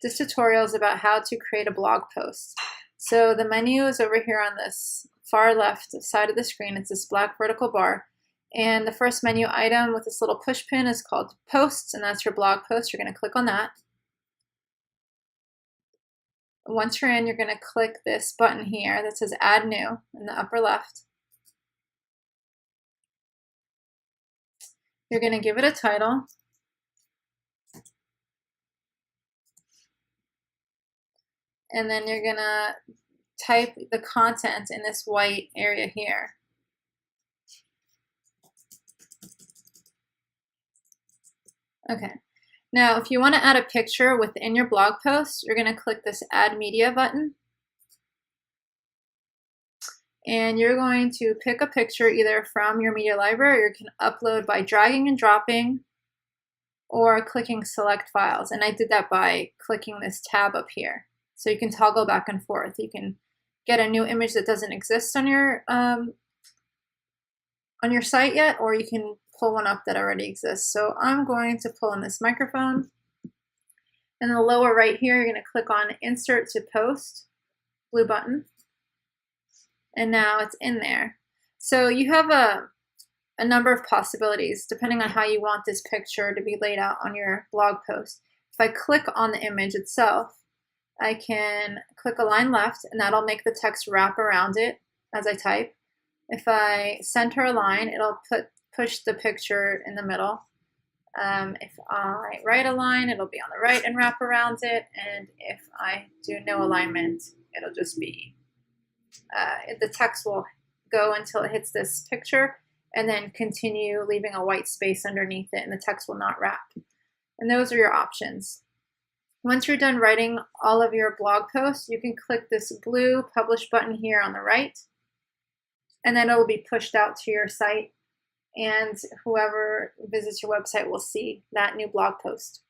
This tutorial is about how to create a blog post. So the menu is over here on this far left side of the screen. It's this black vertical bar. And the first menu item with this little push pin is called Posts, and that's your blog post. You're going to click on that. Once you're in, you're going to click this button here that says Add New in the upper left. You're going to give it a title. And then you're going to type the content in this white area here. Okay. Now, if you want to add a picture within your blog post, you're going to click this Add Media button. And you're going to pick a picture either from your media library, or you can upload by dragging and dropping or clicking Select Files. And I did that by clicking this tab up here. So you can toggle back and forth. You can get a new image that doesn't exist on your site yet, or you can pull one up that already exists. So I'm going to pull in this microphone. In the lower right here, you're going to click on Insert to Post, blue button. And now it's in there. So you have a number of possibilities depending on how you want this picture to be laid out on your blog post. If I click on the image itself, I can click Align Left, and that'll make the text wrap around it as I type. If I center align, it'll push the picture in the middle. If I right align, it'll be on the right and wrap around it. And if I do no alignment, it'll just be, the text will go until it hits this picture and then continue leaving a white space underneath it, and the text will not wrap. And those are your options. Once you're done writing all of your blog posts, you can click this blue Publish button here on the right, and then it will be pushed out to your site, and whoever visits your website will see that new blog post.